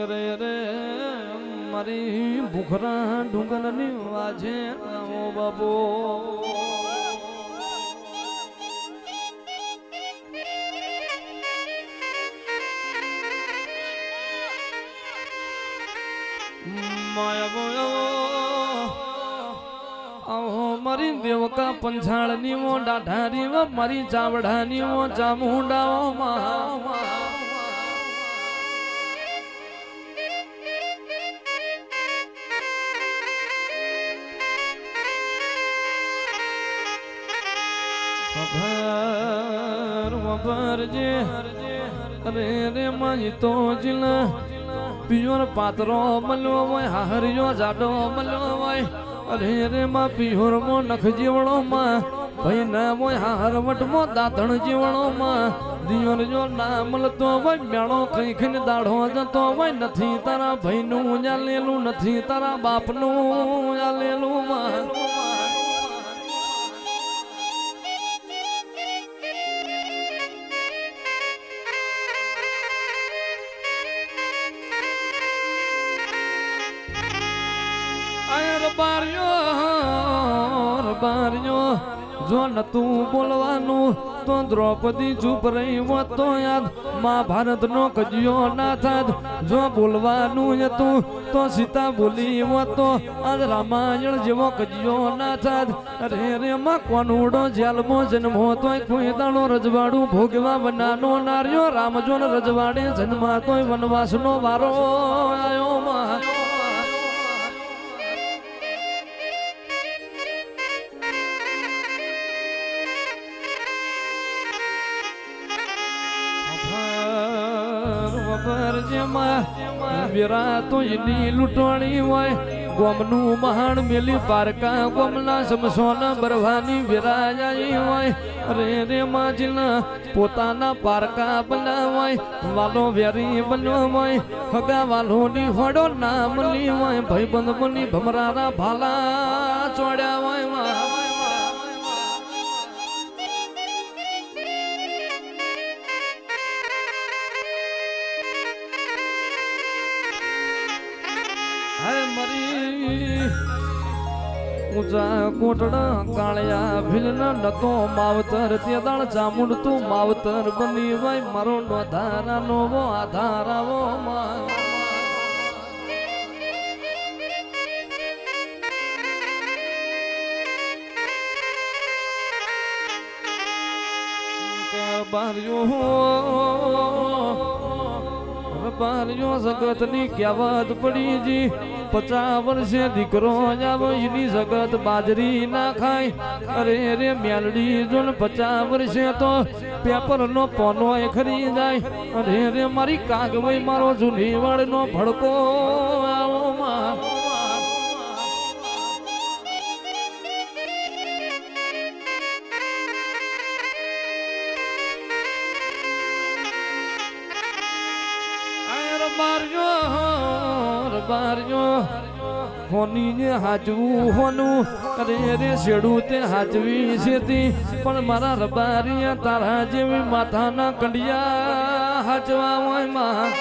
રે રે મારી ભૂખરા ડુંગરની વાજે આવો બાબો મારી દેવકા પંછાળની વો ડાઢારી વો મારી ચાવડાની વો ચામુંડાઓ જે અરે રે માઈ તો જીલા પિયોર પાત્રો મલો હોય હાહરિયો જાડો મલો હોય અરે રે માં પિયોર મો નખ જીવણો માં ભાઈ ના મોય હારવટ મો દાંતણ જીવણો માં દિયોર જો ના મળતો હોય મેળો કઈ ખીન દાઢો જતો હોય નથી તારા ભાઈ નું જાલેલું નથી તારા બાપ નું જાલેલું માં બાર્યો જો નતું બોલવાનું તો દ્રૌપદી ચૂપ રહી હોત તો યાદ મહાભારત નો કજિયો ના થાત જો બોલવાનું હતું તો સીતા બોલી હોત તો આજ રામાયણ જેવો કજિયો ના થાત અરે રે માં કોનુડો જેલમો જન્મો તોય કોઈ દાણો રજવાડું ભોગવા બનાનો નાર્યો રામજો રજવાડે જન્મા તોય વનવાસ નો વારો આયો માં વીરા તો એની લૂંટણી હોય ગોમનું મહાણ મેલી પારકા ગોમના સમસોના બરવાની વિરાજાઈ હોય અરે રે માજીના પોતાના પારકા બનાવાય વાલો વેરી બન્યો હોય હગા વાલોની હોડો ના મળી હોય ભાઈબંધ બની ભમરાના ભાલા ચોડ્યા હોય ઊંચા કોટડા કાળિયા ભીલના નતો માવતર તે દાળ ચામુંડ તું માવતર બની ભાઈ મારો નોધારાનો વો આધારાવો માં બાર્યો જગતની કહેવત પડી જી 50 વર્ષે દીકરો જાવ એની જગત બાજરી ના ખાય અરે રે મેલડી જો 50 વર્ષે તો પેપર નો પોનો એ ખરી જાય અરે રે મારી કાગવઈ મારો જૂની વાળ નો ભડકો આવો માં બાર્યો હોની ને હાજવું હોનું અરે રે શેડું તે હાજવી છે પણ મારા રબારિયા તારા જેવી માથાના કંડિયા હાજવા હોય માં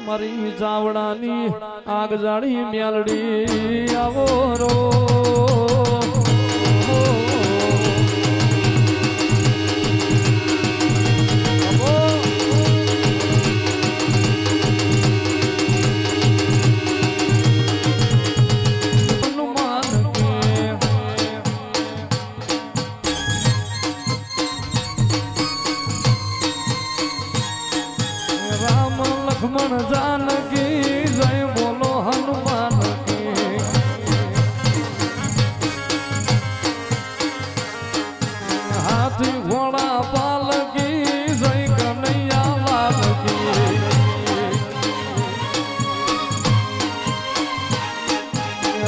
મારી ચાવડાની આગ જાળી મેલડી આવો રો લક્ષ્મણ જાનકી જય બોલો હનુમાન કી હાથી ઘોડા પાલકી જય કનૈયા લાલ કી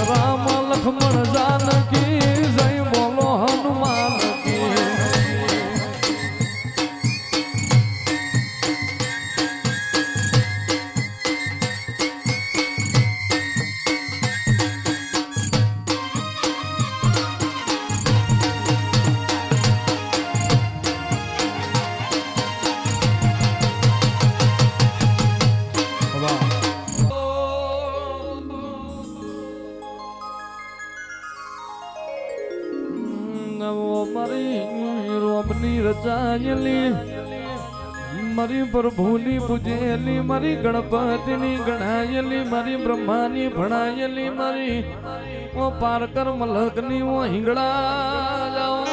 રામ લક્ષ્મણ જાનકી જય બોલો હનુમાન કી રચાયેલી મારી પ્રભુની પૂજેલી મારી ગણપતિની ગણાયેલી મારી બ્રહ્માની ભણાયેલી મારી ઓ પારકર મલકની ઓ હિંગળા જાઓ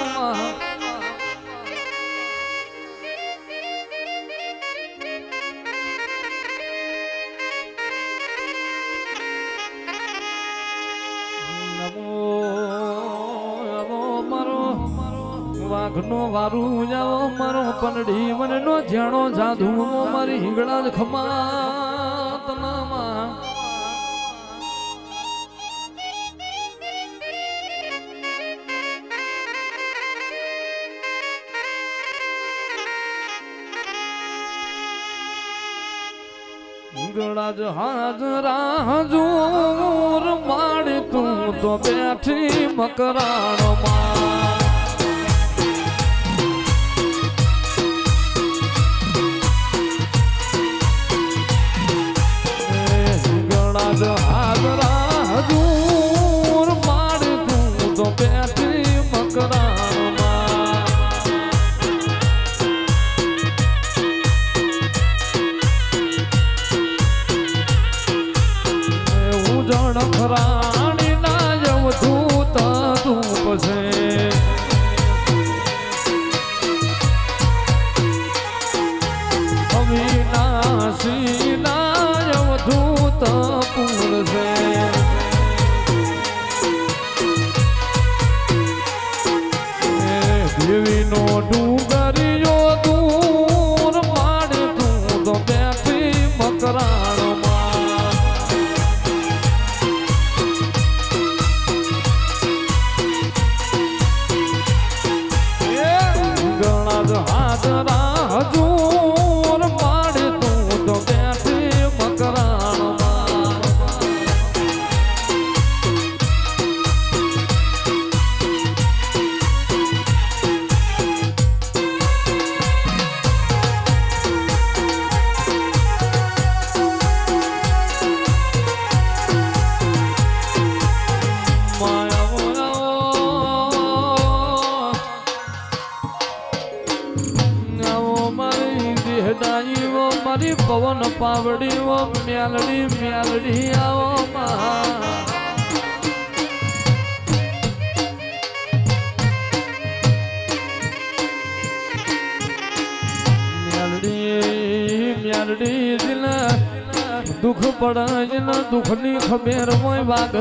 વાઘનો વારું જાઓ મારો પનડી મને નો જાણો જાદુ મારી હિંગળા જ ખમા તનામાં હિંગળા જ હાજરા હજુર માડી તું તો બેઠી મકરાણમાં હાજરા હજુર માડી તું તો બેઠી મકરાણમાં ઉજળ ખરાણી ના યવધૂત ધૂપ છે અવિનાશી ના યવધૂત પૂર છે દેવીનો ડુંગરીયો દૂર માડી તું તો બેઠી મકરાણમાં ગણા જ હાજરા હજુર માડી તું તો બેઠી મકરાણમાં મારી પવન પાવડી ઓ મ્યાલડી મ્યાલડી આવો મ્યાલડી મ્યાલડી દિલ દુઃખ પડે દુઃખની ખબર હોય વાઘ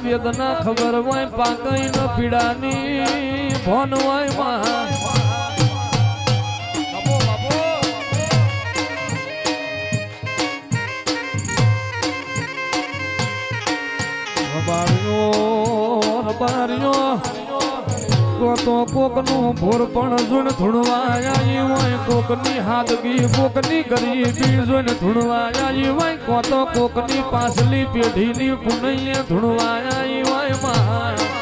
વેદના ખબર હોય પાકઈ પીડાની ભોન હોય માં તો કોકનું ભોર પણ જોઈને ધૂણવાયા હોય કોકની હાદગી કોકની ગરીબી જોઈને ધૂણવાયા હોય કોતો કોકની પાછલી પેઢીની પુનૈયે ધૂણવાયા હોય માં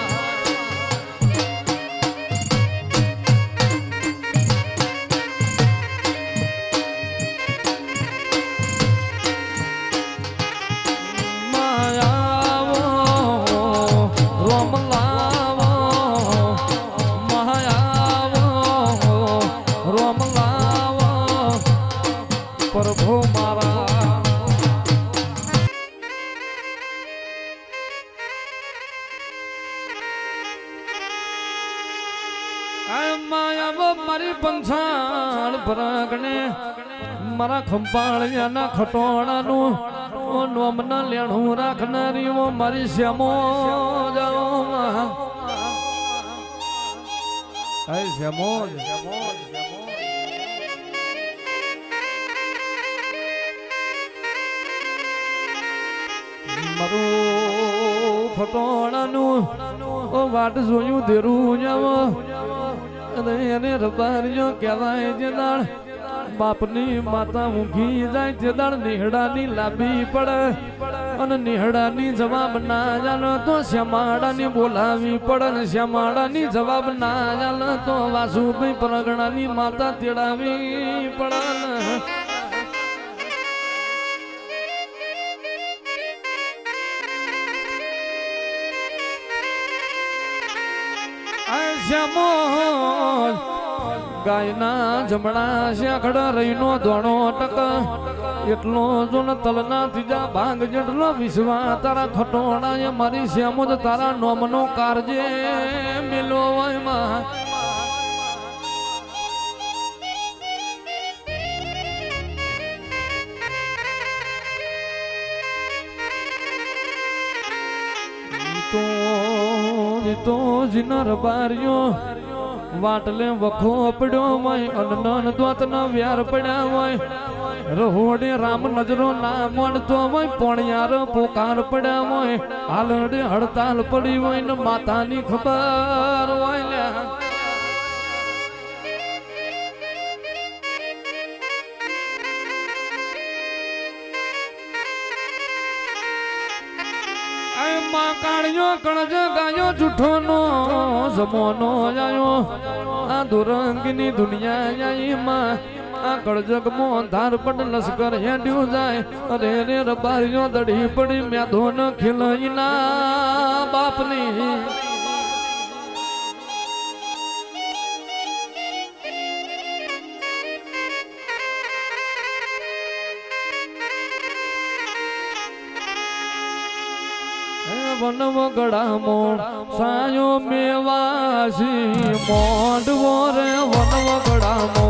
પ્રભુ મારા મારી પંચાળ ભરાગણે મારા ખંપાળિયાના ખટોણાનું નોમના લેણું રાખનારી મારી શ્યામો જાઓ શ્યામો મારું ખટોણાનું વાટ જોયું દેરું જાવ અને એને રબારીઓ કહેવાય જે દાળ બાપની માતા ઊંઘી જાય તે દાળ નિહડાની લાંબી પડે અને નિહડાની જવાબ ના જાણ તો શ્યામાડાની બોલાવી પડે ને શ્યામાડાની જવાબ ના જાણ તો વાસુભાઈ પરગણાની માતા તેડાવી પડે શ્યામો ગાયના જમણા શેખડ રહીનો ધોણો ટક એટલો જો ન તલના ત્રીજા ભાગ જેટલો વિશ્વા તારા ખટોણા મારી શ્યામો તારા નોમનો કારજે મેલો હોય માં તો જીનર બાર્યો વાટલે વખો પડ્યો હોય અનન દોત ન વ્યાર પડ્યા હોય રહોડે રામ નજરો ના મળતો હોય પોણિયાર પોકાર પડ્યા હોય હાલડે હડતાલ પડી હોય ને માતાની ખબર હોય ને કાળિયો કણજ ગાયો જૂઠો નો જમોનો આયો આ દુરંગની દુનિયા આઈ માં આ કળજગ મો ધાર પડ લશ્કર હેડ્યું જાય અરે રે રબારીઓ દડી પડી મેધો ન ખીલઈના બાપની વનવગડામો સાયો મેવાસી મોઢવો રે વનવગડામો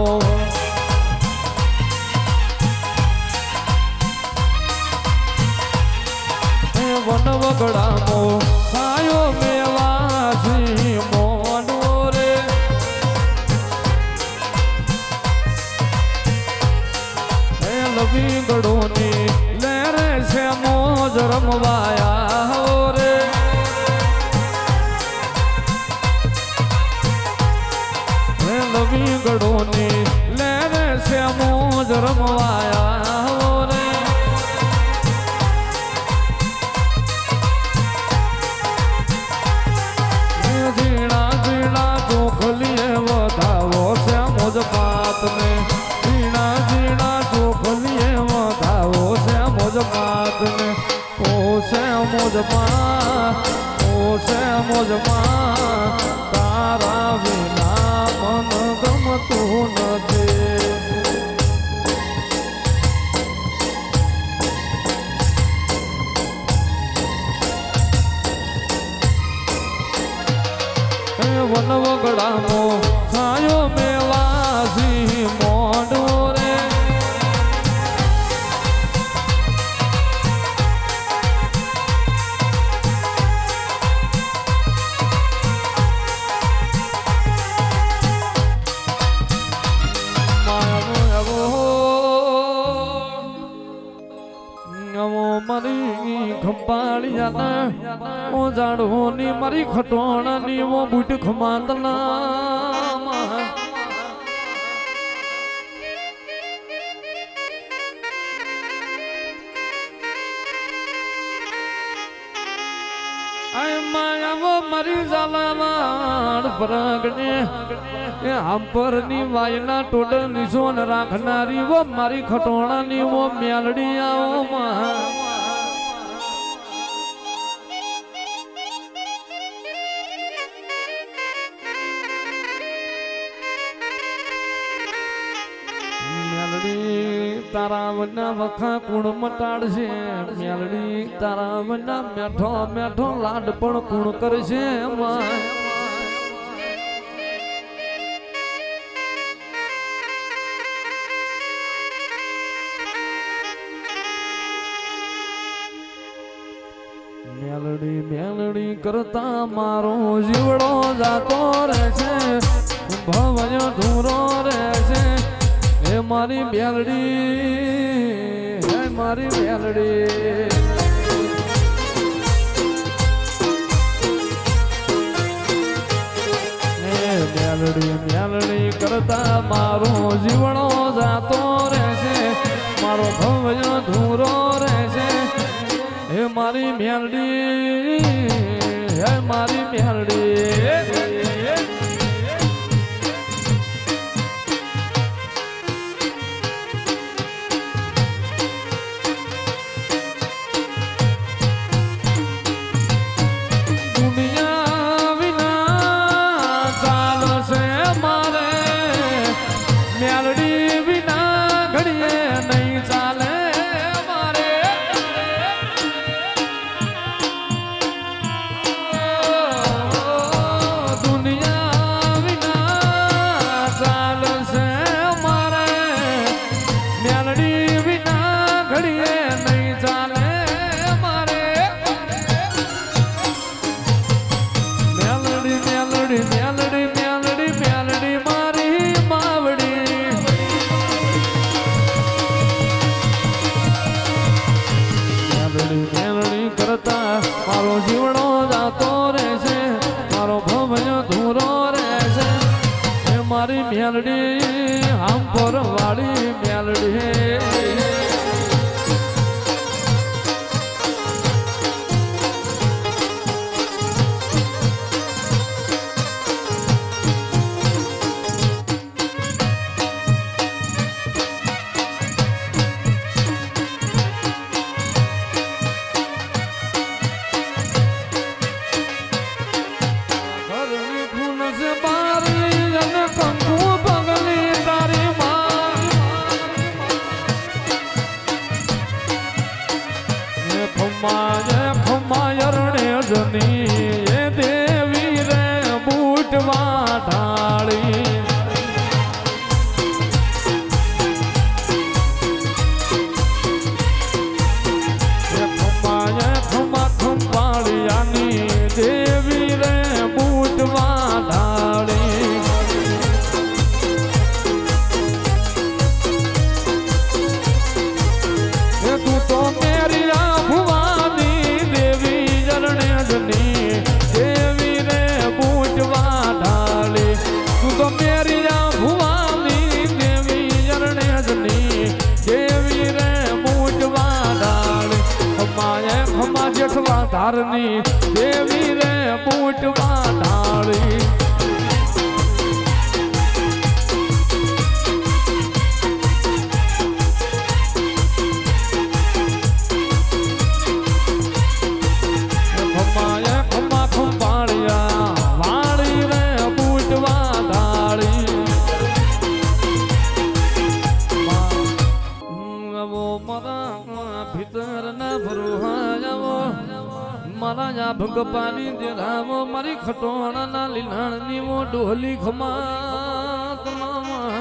વનવગડામો સાયો મેવાસી મોઢવો રે લવી ગડોની લેરે છે મોજ રમવાયા ગડોની લેરે છે મોજ રમવાયા રે ઝીણા ઝીણા ચોખલીએ વધાવો છે મોજ પાતને ઝીણા ઝીણા ચોખલીએ વધાવો છે મોજ પાતને ઓ છે મોજમાં ઓ છે મોજમાં તારા વિના મન ગમતું નથી વનવગડામો છાયો મેવાસી મોઢો રે મારી ખંભાળિયાના ઓ જાડોની મારી ખટોણાની ઓ બુટ ખમાતના આય માયાવો મારી ઝાલાવાડ પ્રગણે એ આંપરની વાયના ટોડ નિશોન રાખનારી વો મારી ખટોણાની વો મેલડી આવો માં તારા વના વખા કુણ મટાડશે મેલડી તારા વના મેઠો મેઠો લાડ પણ કુણ કરશે મેલડી મેલડી કરતા મારો જીવડો જાતો રહેશે ભવયો ધૂરો રહેશે હે મારી મેલડી હે મારી મેલડી મેલડી મેલડી કરતા મારો જીવણો જાતો રહેશે મારો ભવ્ય ધૂરો રહેશે હે મારી મેલડી હે મારી મેલડી ખમાય રણે જની એ દેવી રે બૂટવા ઢાળી ખંભાળિયાની દેવી રે બૂટવા ઢાળી તું તો મેરિયા ભુવાની દેવી જરણે જની દેવી રે બૂટવા ઢાળી તું તો મેરિયા ભુવાની દેવી જરણે જની દેવી રે બૂટવા ઢાળી ખમા જેઠવા ધારની દેવી રે બૂટવા ઢાળી મારા ભંગ પાણી દેરાવો મારી ખટોણાના લીલાણની વો ડોલી ખમા તમામા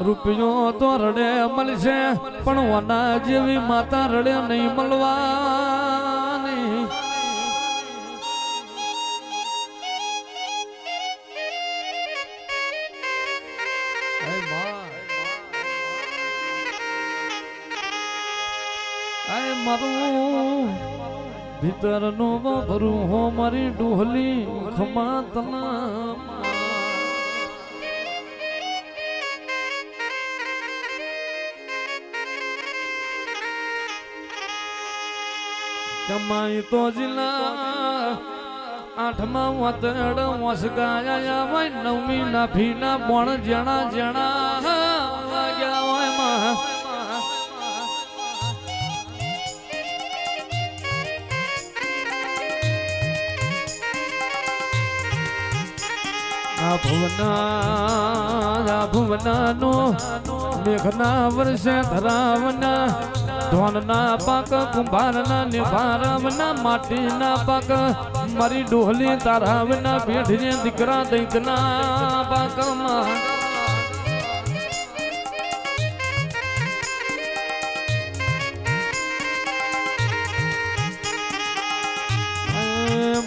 રૂપિયો તો રડે મળશે પણ વના જેવી માતા રડે નહીં મળવાની મારું ભીતર નો ભરું હો મારી ડોહલી ખમા તના કમાઈ તો જિલ્લા આઠમા વતડ વસગાયા હોય નવમી ના ભીના બોણ જણા જણા વાગ્યા હોય માં ભુવના નો મેઘના વર્ષે ધરાવના ધોનના પાક કુંભારના નિભારવના માટીના પાક મારી ડોહલી તારાવના પેઢીને દીકરા દૈતના પાકમાં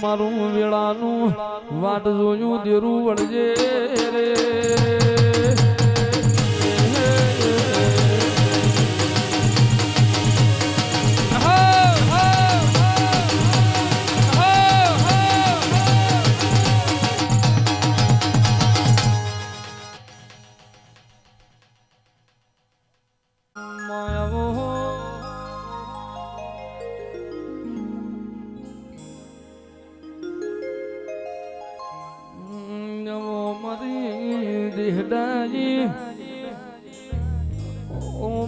મારું વેળાનું વાટ જોયું દેરું વળજે રે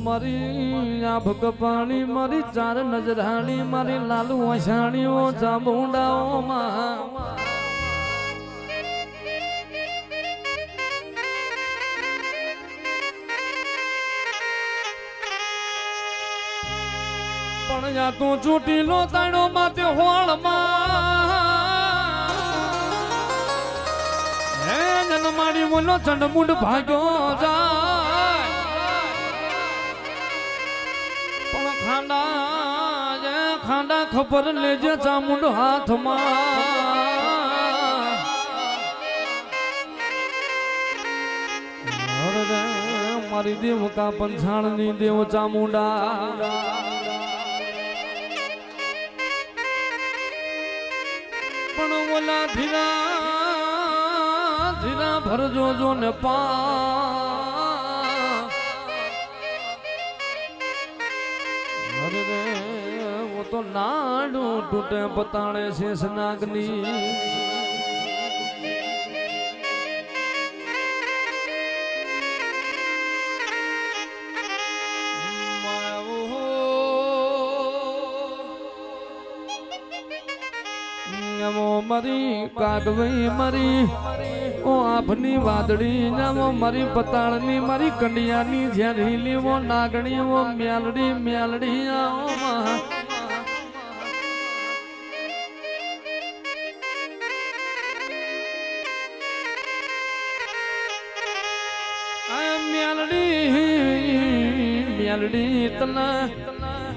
મારી આભક પાણી મારી ચાર નજરાણી મારી લાલુ વસાણીઓ ચામુંડાઓમાં પણ યા તું ચૂંટી લો તાણો માતે હોળમાં હે જન મારી બોલો ચંડમુંડ ભાગ્યો જાય ખાંડા ખબર લેજે ચામુંડ હાથમાં મારી દેવકા પંછાણની દેવ ચામુંડા પણ ઓલા ધીરા ધીરા ભરજો જો ને તો નાડું તૂટે પતાણે શેષ નાગની મારી કાગવઈ મારી ઓ આભની વાદળી નામો મારી પતાળની મારી કંડિયાની ઝેરીલી ઓ નાગણી ઓ મેલડી મેલડી આઓ મા મેલડી તના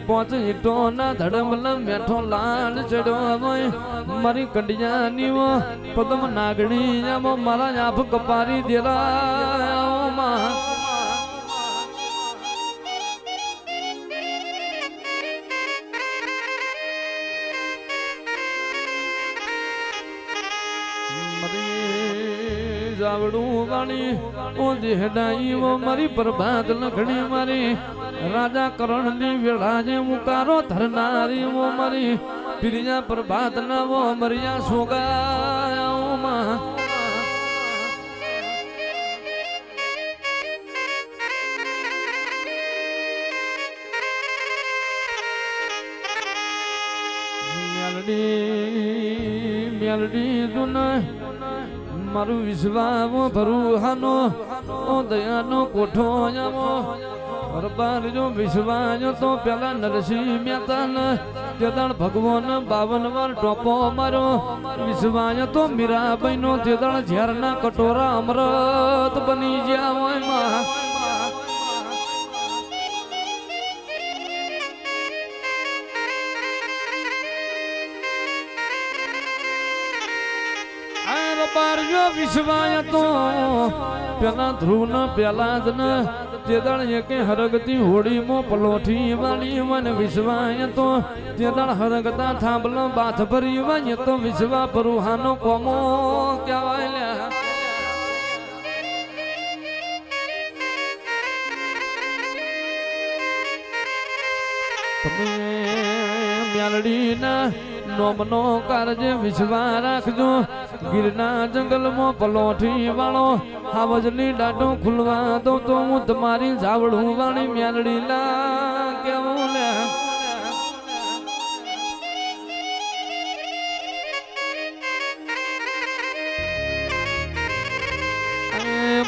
પોચ ઈટો ના ધડમલ મેઠો લાલ ચડ્યો હોય મારી કંડિયાની વો પદમ નાગણી આમો મારા આભ કપારી દેરા માં જાવડું વાળી ઓ દેહડાઈ ઓ મારી પ્રભાત લખણી મારી રાજા કરણ ની વેળા જે મુકારો ધરનારી ઓ મારી પ્રિયા પ્રભાત ના વો મરિયા સોગાયા માં મેલડી દુના મારું વિશ્વામ ભરુહાનો ઓ દયાનો કોઠો આવો હરબાર જો વિશ્વાસ તો પેલા નરસિંહ મહેતા તેદાણ ભગવાન 52 વાર ટોપો મારો વિશ્વાસ તો મીરાબાઈ નો તેદાણ ઝેરના કટોરા અમૃત બની ગયા હોય માં વિશ્વાય તો પેલા ધ્રુવ ન પેલા જ ન તેદાળ એકે હરગતી હોડી મો પલોઠી વાળી મન વિશ્વાય તો તેદાળ હરગતા થાંભલ બાથ ભરી વાય તો વિશ્વા પરુહાનો કોમો કહેવાય તમે મેલડી ના નોમનો કારજે વિશ્વા રાખજો ગીરના જંગલમાં પલોઠી વાળો હાવજની દાઢો ખુલવા દો તો હું તમારી ઝાવડું વાળી મેલડી લા કેવું લે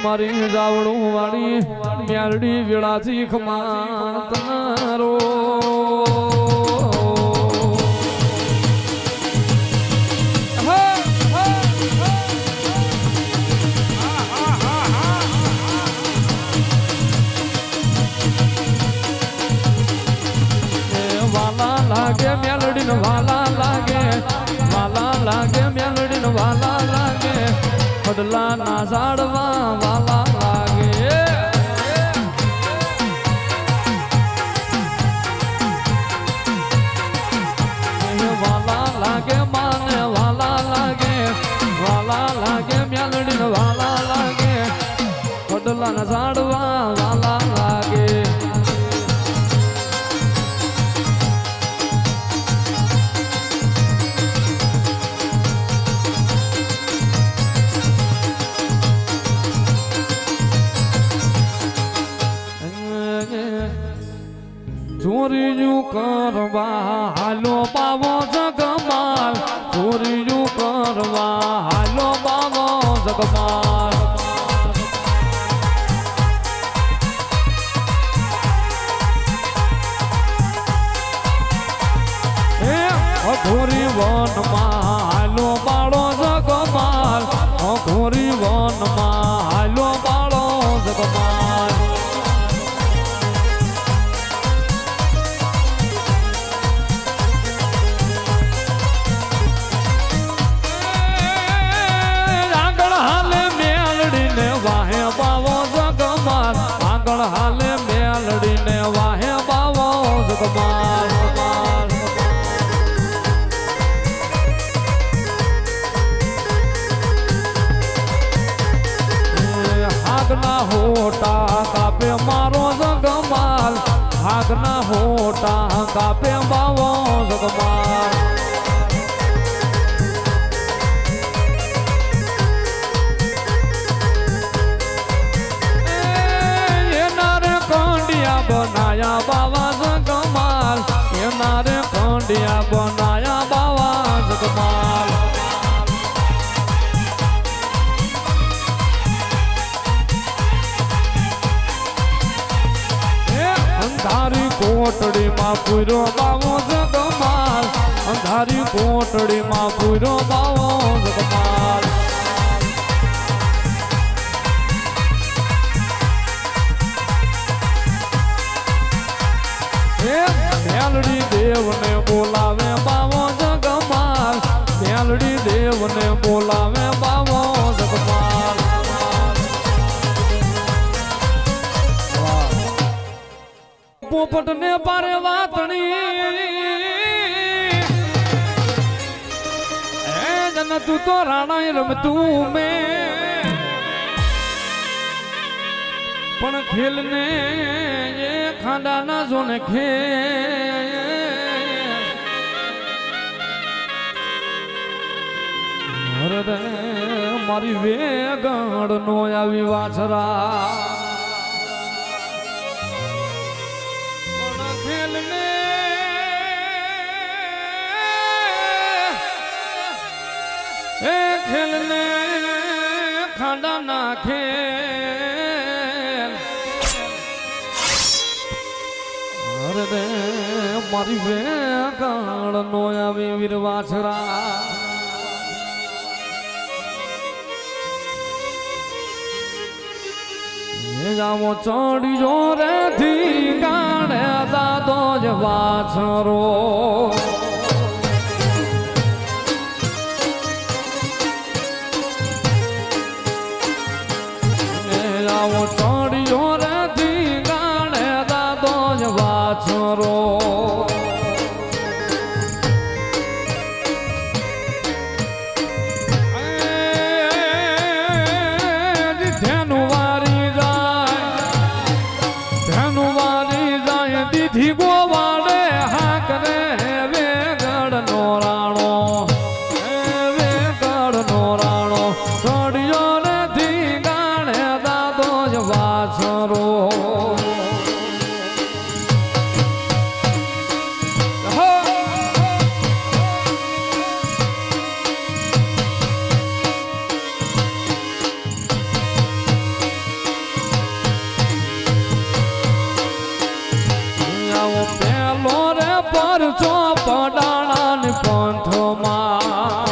મારી ઝાવડું વાળી મેલડી વેળાથી ખમા તારો લાગે મેલડી નો વાલા લાગે મેલડી નો વાલા લાગે ખડલા ના ઝાડવા વાલા લાગે વાલા લાગે માને વાલા લાગે મેલડી નો વાલા લાગે ખડલા ના ઝાડવા વાલા લાગે ચોરીયું કરવા હાલો બાવો જગમાલ ચોરીયું કરવા હાલો બાવો જગમાલ અઘોરી વનમાં હાલો બાળો જગમાલ અઘોરી વનમાં હાલો બાળો જગમાલ વાહે બાવો જગમાલ આગળ હાલે મેલડીને વાહે બાવો જગમાલ આગના હોટા કાપે મારો જગમાલ આગના હોટા કાપે બાવો જગમાલ બનાયા બાવા જગમાલ એના રે કંડિયા બનાયા બાવા જગમાલ કોટડીમાં પૂરો બાવો જગમાલ અંધારી કોટડીમાં પૂરો બાવો જગમાલ મેલડી દેવને બોલાવે બાવો જગમાલ મેલડી દેવને બોલાવે બાવો જગમાલ પોપટ ને પારે વાતણી એ જન તું તો રાણા રમતું મેં પણ ખેલ ને એ ખાંડા ના જોને ખેલ મારી વેગણ નો આવી વાછરા ખેલને ખાંડા નાખે અરે રે મારી વેગાળ નો આવી વીર વાછરા જામો ચડ્યો રે ધી ગાણે દાદો જ વાછરો ચડ્યો રે ધી ગાણે દાદો જ વાછરો ધ્યાનું વારી જાય દીધી ગોવાડે હાક રે વેગડ નો રાણો ચડ્યો રે ધી ગાણે દાદો જ વાછરો પેલો રે પરચો પડાણા ને પંથમાં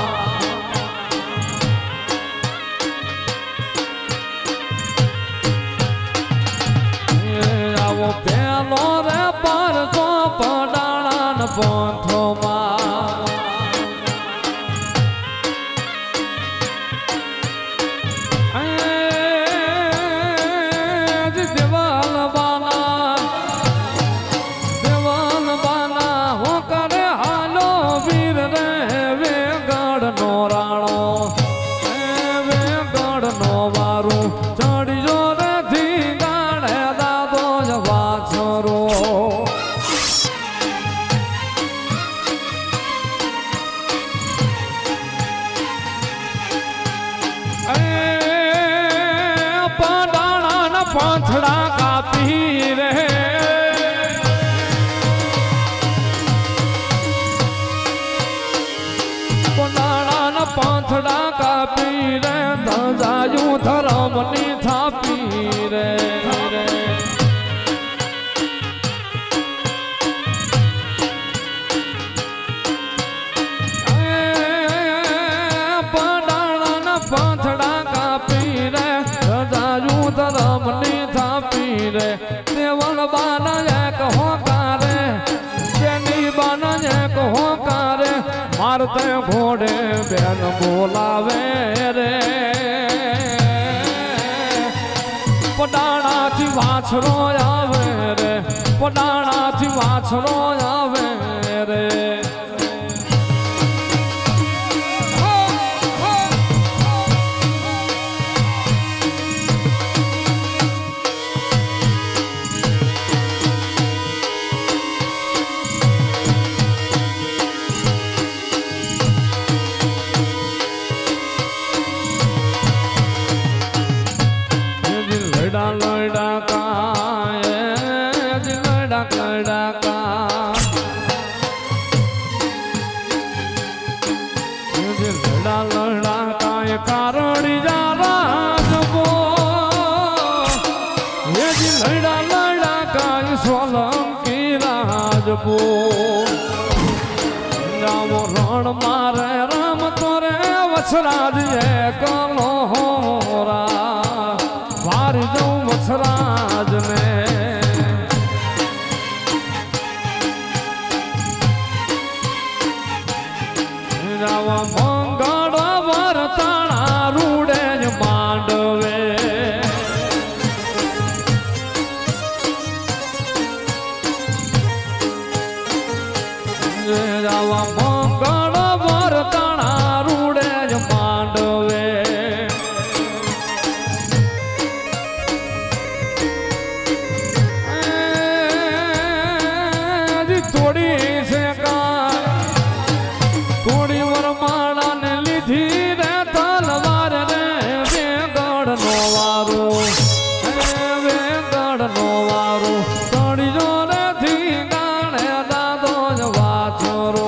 પેલો રે પરચો પડાણા ને પંથમાં પાંથડા કાપી રે પડાણા પાંથડા કાપી રે ધજાયું ધરમની થાપી રે પડાણા પાંથડા કાપી રે ધજાયું ધરમની થાપી રે દેવળ બાના એક હોકારે તેની બાના એક હોકારે મારતે ઘોડે બેન બોલાવે રે પડાણાથી વાછરો આવે રે પડાણાથી વાછરો આવે રે લડા કાય કારણી જા રાજબો લડા કાય સોલંકી રાજ બાપુ જાવો રણ મારે રામ તો રે વછરાજ કલો હોરા વારી જઉં વછરાજ ને જાવા મંગળ વરતાણા રૂડે માંડવે જાવા મંગળ વરતાણા રૂડે માંડવે થોડી છે થોડી વરમાળા ને લીધી રે તલવાર રે વેગડ નો વારો વેગડ નો વારો તળી જો રે થી ગાણે દાદો જ વાછરો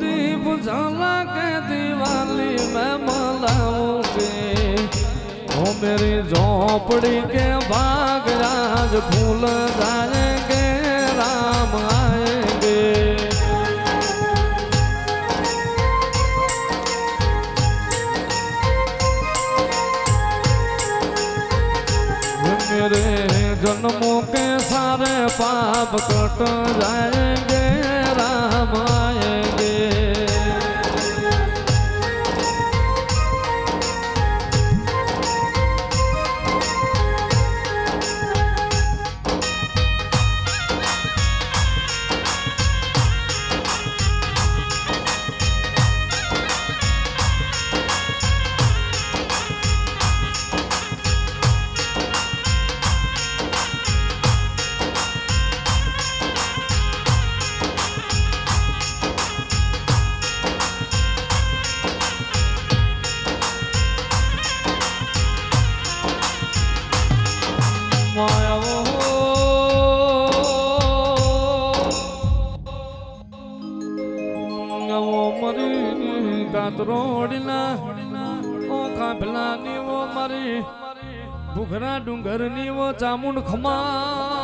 દીપ ઝાલા કે દિવાલી મેં મલાવું કે ओ मेरी झोपड़ी के भाग राज फूल जाएंगे राम आएंगे मेरे जन्मों के सारे पाप कट जाएंगे राम आएंगे ભૂખરા ડુંગર ની વો ચામુંડ ખમા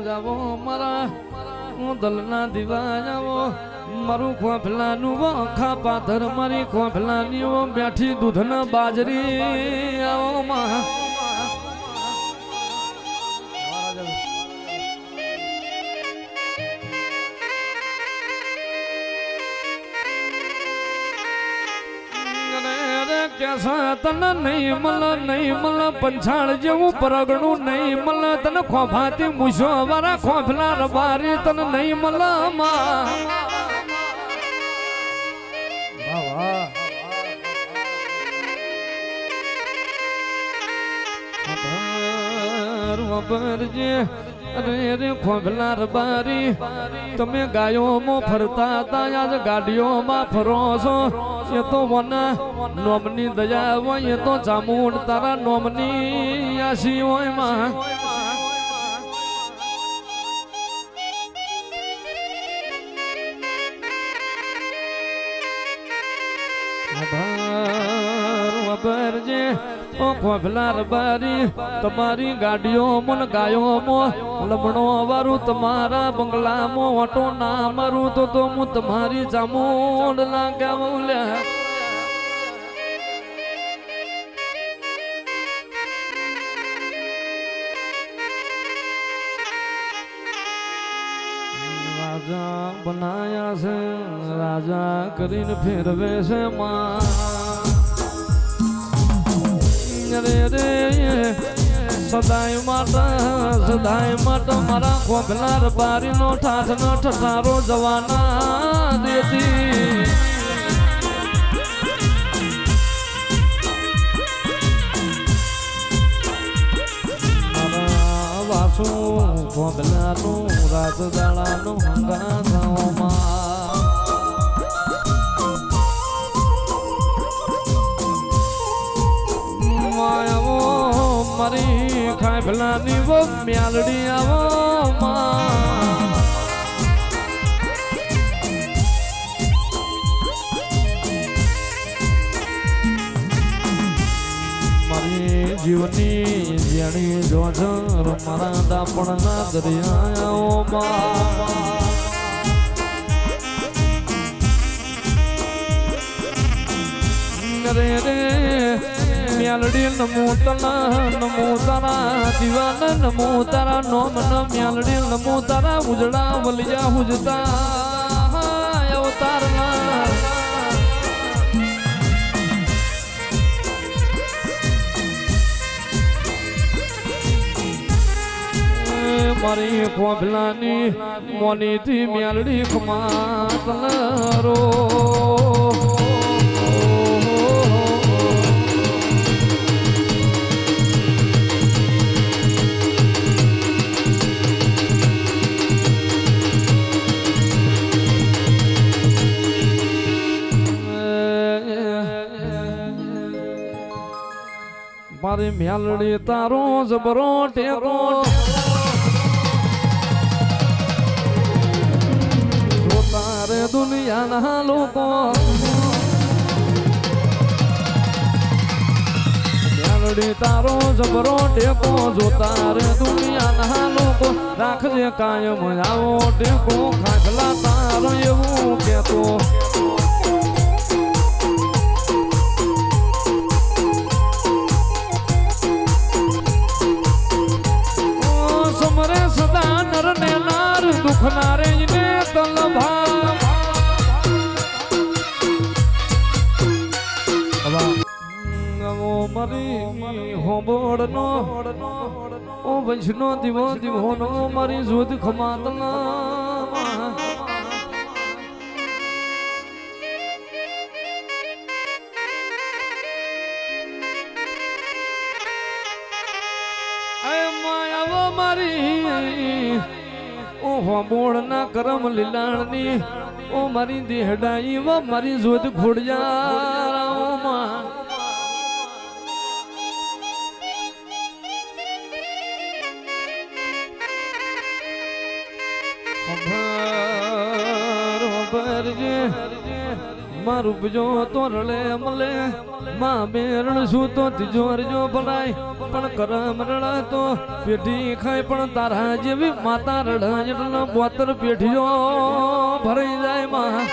જાવો મારા હું દલના દીવા જાવો મારું ખોફલાનું વો આખા પાથર મારી ખોફલાની વો બેઠી દૂધના બાજરી આવો માં તને નહીં મલ પંછાળ જેવું પરગણું નહીં મલ તને ખોફાતી મૂછો વારા ખોફલા રબારી તને નહીં મલ અરે રે ખોફલા રબારી તમે ગાયોમાં ફરતા હતા આજ ગાડીઓમાં ફરો છો એ તો મને નોમની દયા હોય એ તો ચામુંડ તારા નોમની આશી હોય માં ખોફલા રબારી તમારી ગાડીઓમાં ગાયોમાં લમણો વારું તમારા બંગલામાં ઓટો ના મારું તો હું તમારી ચામુંડ લાગ્યા બોલ્યા રાજા બનાયા છે રાજા કરીને ફેરવે છે માં રે રે સદાય માટે મારા ખોખલા રબારી નો ઠાઠ નો ઠઠારો જવાના દેતી મારા વાસુ ખોખલાનું રાત દાડાનું હંગા થાઓમાં મારી ખાફલાની વો મ્યાલડી આવો માં જીવની જેણી જોજર મારા દાપણના દરિયાઓમાં રે રે મ્યાલડી નમો તારા દીવાન નમો તારા નોમ ન મ્યાલડી નમો તારા ઉજળા વલિયા હુજતા અવતારના મારી કોભલાની મોનીથી મ્યાલડી ખમાતલરો મારી મ્યાલડી તારો જબરો ટેકો તારે દુનિયાના લોકો મ્યાલડી તારો જબરો ટેકો જોતા રે દુનિયાના લોકો રાખજે કાયમ આવો ટેકો ખાખલા તારો એવું કેતો સમરે સદા નર ને નાર દુખનારે ને તલભા મારી હોબોડનો ઓ વંશનો દીવો દીવોનો મારી જોત ખમાતના મારી ઓ હોબોડના કરમ લીલાણની ઓ મારી દેહડાઈ વ મારી જોત ખોડિયારાઓમાં મારું બીજો તો રળે મલે માં બેરણ શું તો તિજોર જો ભલાય પણ કરમ રળા તો પેઢી ખાય પણ તારા જેવી માતા રડા એટલે બોતર પેઢીઓ ભરાઈ જાય માં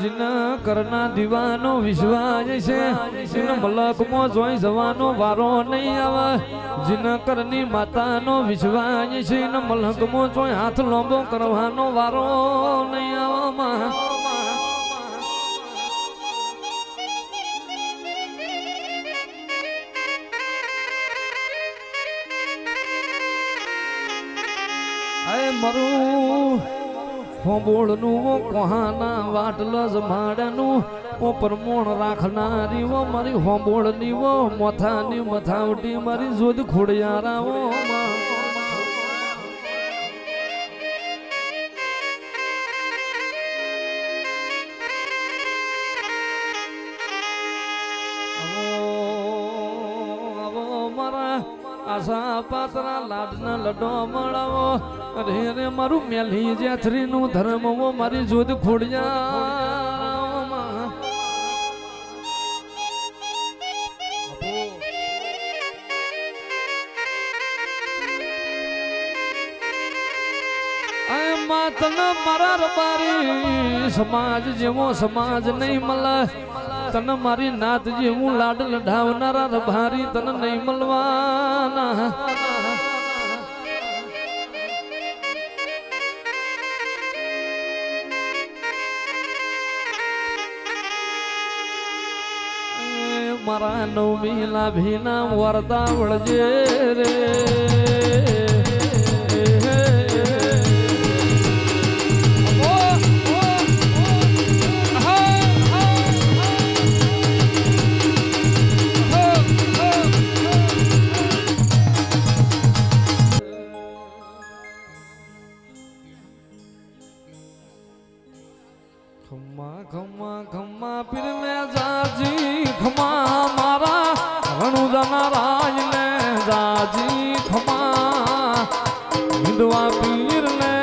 જીના કરના દીવાનો વિશ્વાસ છે જીના મલકમાં જોઈ જવાનો વારો નહીં આવે જીના કરની માતાનો વિશ્વાસ છે જીના મલકમાં જોઈ હાથ લોંબો કરવાનો વારો નહીં આવે મરું હોંબોળનું કોહાના વાટલ જમાડનું ઓ પરમોણ રાખનારી ઓ મારી હોંબોળની ઓ મોથાની મથાવટી મારી જોદ ખોડિયારાઓ મારા આશા પાત્રા લાડના લડો મળાવો અરે રે મારું મેલી જેથરી નું ધર્મ મારી જોત ખોડિયા તન મારા રબારી સમાજ જેવો સમાજ નહીં મળે તન મારી નાત જેવું લાડ લઢાવનારા રભારી તન નહીં મળવાના મારા નવમી લાભીના વરદા વળજે રે ખમ્મા ખમ્મા ખમ્મા પીરને જાજી ખમ્મા મારા રણુદાના રાજને જાજી ખમ્મા હિંદવા પીરને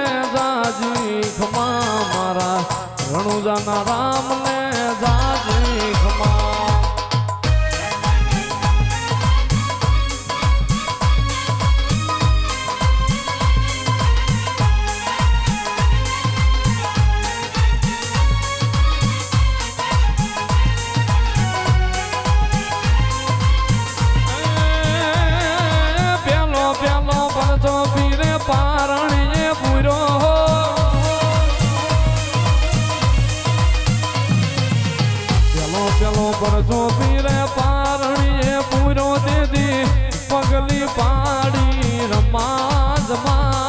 વર્ષો પીરે પારણીએ પૂરો દીધી પગલી પાડી રમાજમાં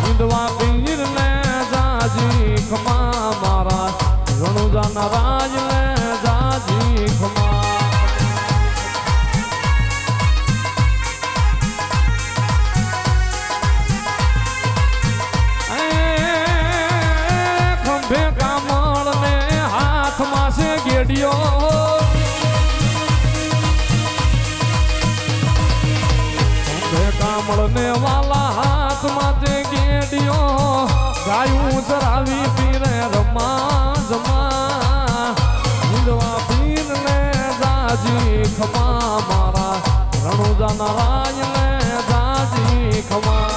હિંદવા પીર ને જાજી ખમા મારા રણુજાના રાજ ને જાજી ખમા કામળને વાલા હાથમાં તે ગેડિયો ગાયું ચરાવી પીરે રમાજમાં હિંદવા પીરને જાજી ખમા મારા રણુજાના રાજને જાજી ખમા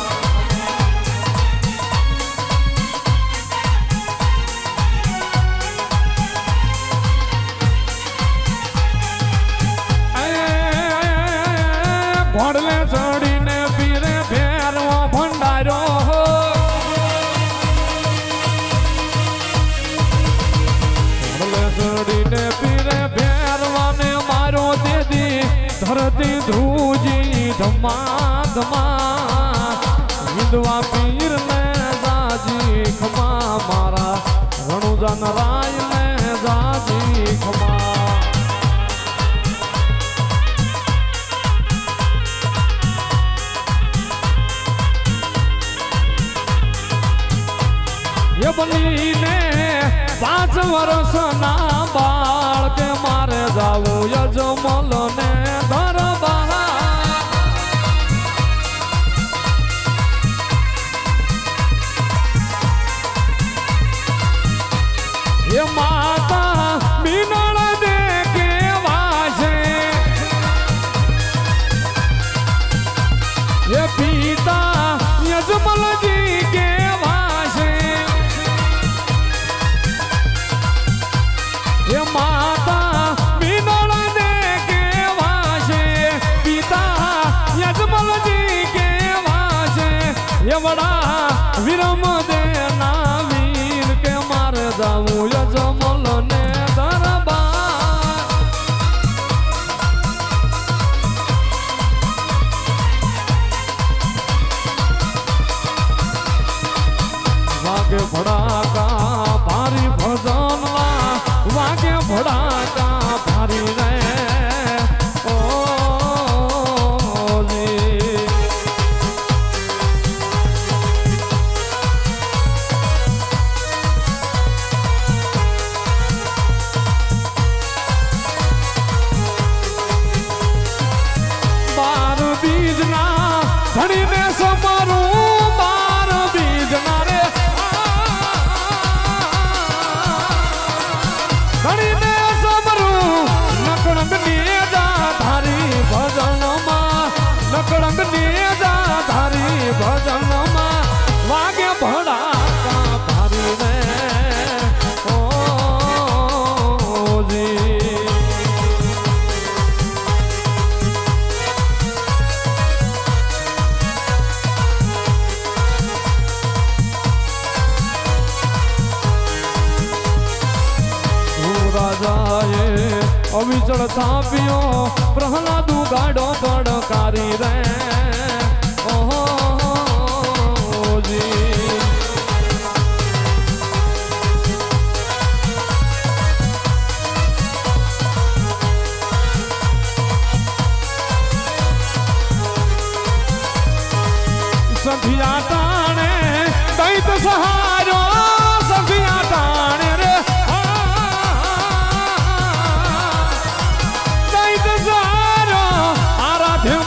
ઘોડલે ચડીને પીરે ફેરવો ભંડારો ઘોડલે ચડીને પીરે ફેરવાને મારો દીદી ધરતી ધ્રુજી ધમા ધમા હિંદવા પીરને જાજી ખમા મારા રણુજાના રાયને જાજી ખમા બનીને 5 વર્ષના બાળકે મારે જાવું યજમલ ને દરબાર એ માતા મીનળ દે કેવા છે એ પિતા યજમલજી કેવા છે એ માતા મીનળ દે કેવા છે પિતા યજમલજી કેવા છે એવડા વિરમ દે ના વીર કે મારે જાવું યજમલ ને દરબાર વાગે ભડાકા ભારી ભજનવા વાગે ભડાકા ભારી રે ઓજી બાર બીજના ધણીને સમરું બાર બીજના રે ધણીને સમરું નકળંગ નેજા ધારી ભજનમાં નકળંગ નેજા ધારી ભજનમાં વાગે ભડાકા ભારી રે ઓજી રાજાએ અવિચળ થાપ્યો પ્રહલાદુ ગાડો પડકારી રે ઓજી સંધિયા ટાણે દૈત સહારો સંધિયા ટાણે રે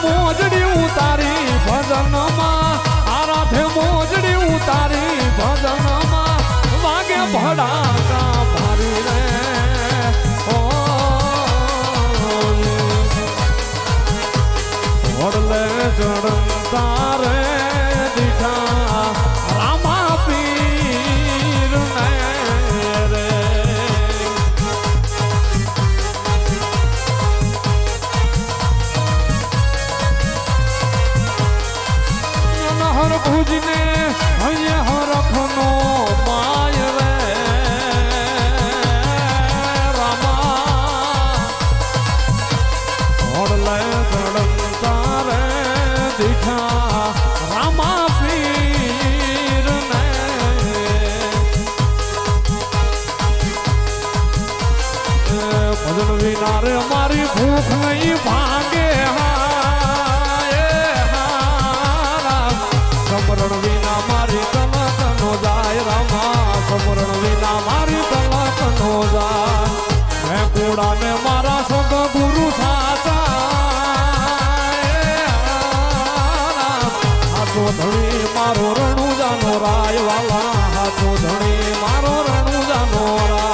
મોજડી ઉતારી ભજનમાં આરાધે મોજડી ઉતારી ભજનમાં વાગે ભડાકા ભારી રે વડલે ચડતા રે દીઠા રામા પીર ને રે હર ભુજને અહીંયા હરખનો માય રે રામા દીઠા રામા પીર ને ભજન વિના રે મારી ભૂખ નહીં ભાગે સમરણ વિના મારી કલક નો જાય રામા સમરણ વિના મારી કલક નો જાય મેં કુડા ને મારા સદ ગુરુ સાચા હાથો ધણી મારો રણુજાનો રાય વાલા હાથો ધણી મારો રણુજાનો રાય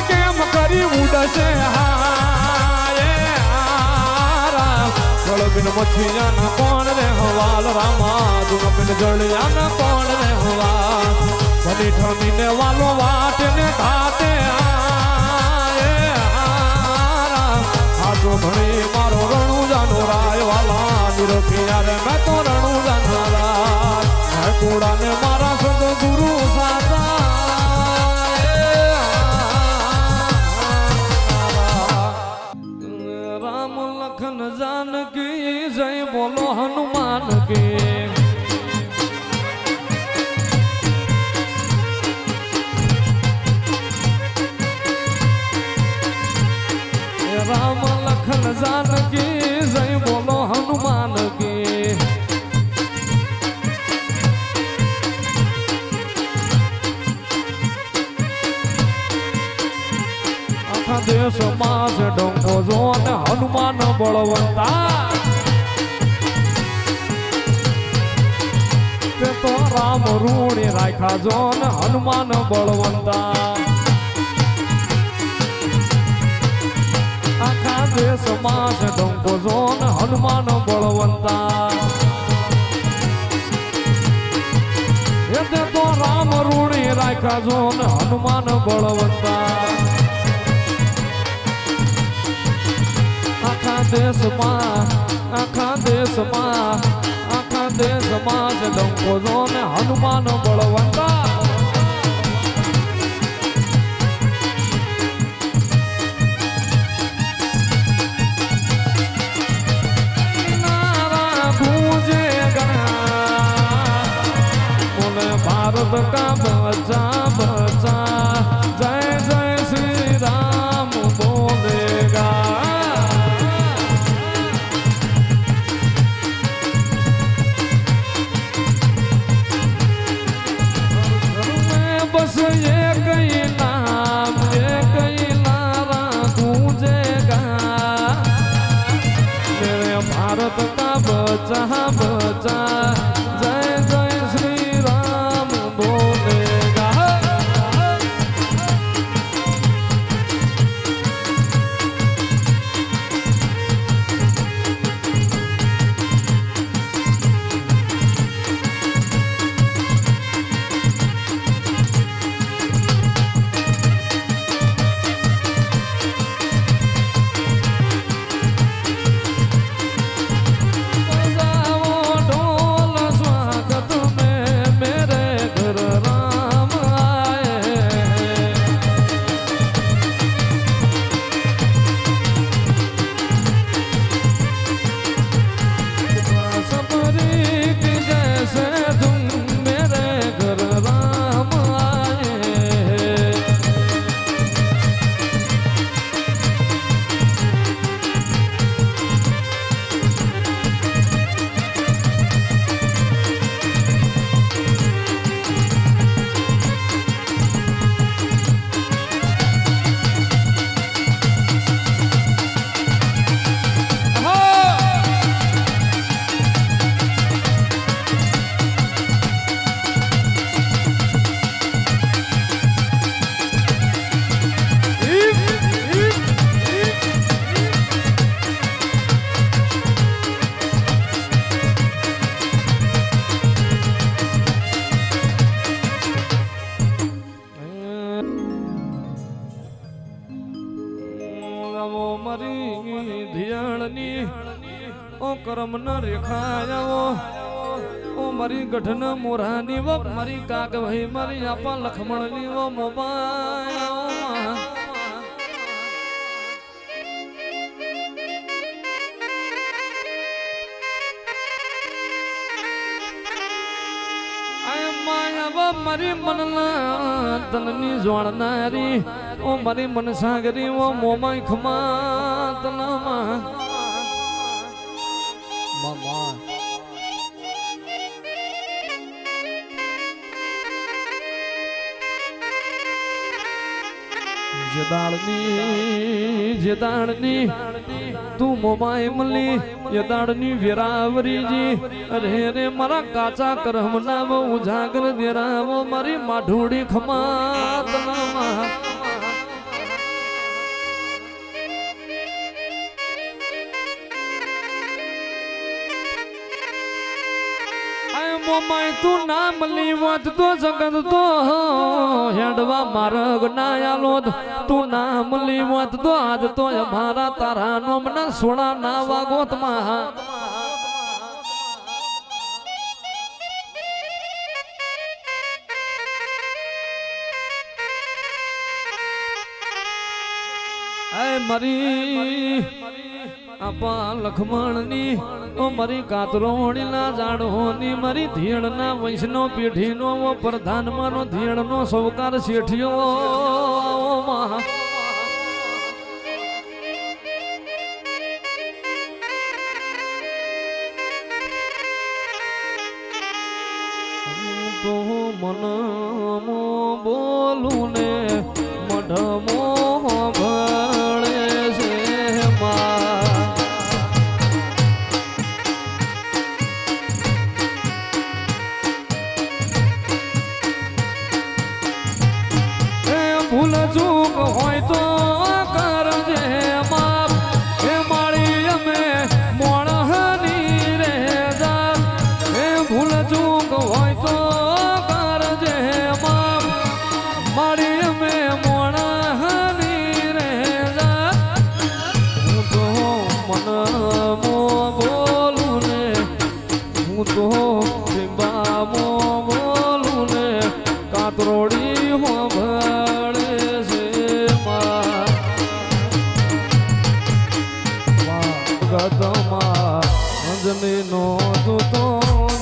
કેમ કરી ઉડશે જળબિન મછીયાના કોણ રે હવાલ રામા જુગબિન જળિયાના કોણ રે હવાલ બની ઠમીને વાલો વાટે ને ઘાટે હાથો ભણી મારો રણુજાનો રાય વાલા નિરખિયા રે મેં તો રણુજાનો રાય કુડાને મારા સદ ગુરુ સાચા લખન जानकी जय बोलो हनुमान के राम लखन जानकी जय बोलो हनुमान के આખા દેશમાં છે ડંકો જો ને હનુમાન બળવંતા તે તો રામ રૂણી રાખ્યા જો ને હનુમાન બળવંતા આખા દેશમાં છે ડંકો જો ને હનુમાન બળવંતા તે તો રામ રૂણી રાખ્યા જો ને હનુમાન બળવંતા આખા દેશમાં જ ડંકો જો ને હનુમાન બળવંતા નારા ગૂંજે બોલે ભારત કા બચ્ચા બચ્ચા જય જય શ્રી રામ બોલેગા बस ये कई नारा गूंजेगा मेरे भारत का बच्चा बच्चा जय जय श्री राम बोलेगा बजाओ ढोल કરમ ન રેખાયો ઓ મારી ગઢન મોરાની વો મારી કાક ભાઈ મારી આપા લખમણની વો મોબાઈલ મારી મનલા તનની જોણનારી ઓ મારી મન સાગરી ઓ મોમાઈ ખમા તનમાં મામા જેદાળની તું મોમાઈ મલી યદાળની વેરાવરીજી અરે રે મારા કાચા કરમ નામ ઉજાગર દેરાવો મારી માઢુડી ખમાત નામા મોમાઈ તું નામ લીવત તો જગત તો હેડવા માર્ગ ના આલો તું નામ લીવત તો આજ તો અમારા તારા નો મને સોડા ના વાગોત માં મારી આપા લખમણની ઓ મારી કાતરોણી ના જાડોની મારી ધીણ ના વૈષ્ણવ પેઢી નો પ્રધાન માનો ધીણ નો સૌકાર શેઠિયો તો મન બોલું ને મઢમો ભળે છે મા ભૂલ ચૂક હોય તો કરજે માપ એ માળી અમે મોણહની રે જા એ ભૂલ ચૂક હોય તો કરજે માપ માળી અમે મોણહની રે જા હું તો મનમો બોલું ને હું તો બિંબામો બોલું ને કાતરોડી હો અંજલીનો દૂતો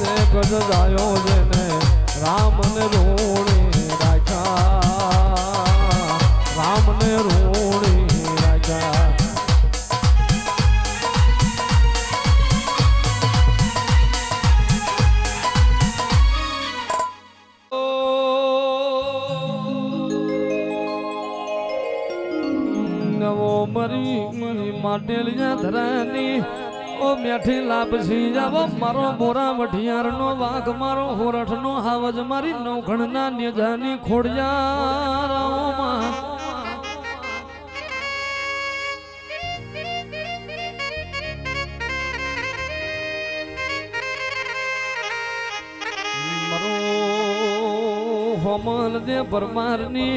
ને કદ જાયો જેને રામને રૂણી રાખ્યા રામને રૂણી રાખ્યા નવો મરી માટેલિયા ધરાની ઓ મેઠી લાપસી જાવો મારો બોરા વઢિયાર નો વાઘ મારો હોરઠ નો હાવજ મારી નવઘણ ના નેજાની ખોડિયારોમાં મારો હોમલ દે પરમારની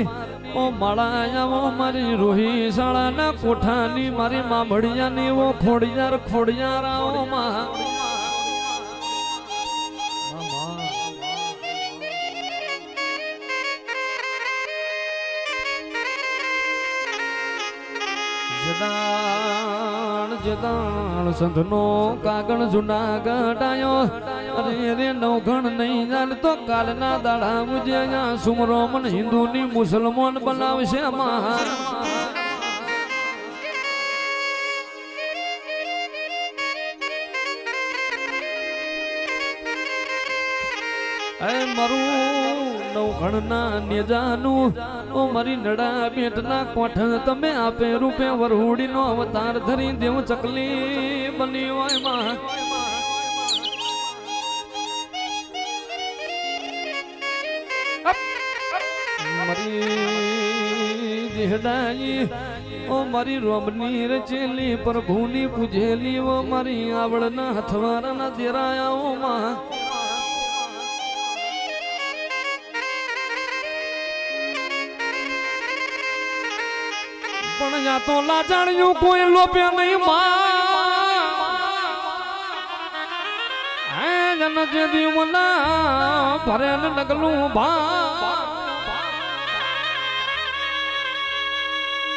ઓ માળાયાવો મારી રોહી શાળાના કોઠાની મારી મામડિયાની ઓ ખોડિયાર ખોડિયારાઓ માં જદાણ સંધનો કાગળ જુનાગઢ આયો અરે રે નવઘણ નહીં જાણ તો કાલના દાડા મુજે સુમરો મન હિન્દુની મુસલમાન બનાવશે માં મારું નવઘણ ના નેજાનું ઓ મારી નડા બેટના કોઠ તમે આપે રૂપે વરહુડી નો અવતાર ધરી દેવ ચકલી બની હોય માં મારી દેહડાઈ ઓ મારી રોમની રચેલી પ્રભુની પૂજેલી ઓ મારી આવડના હથવારાના દેરાયા માં પણ યા તો લાચાણ્યું કોઈ લોપે નહીં માં જન જે દીવના ભરેલ ડગલું ભા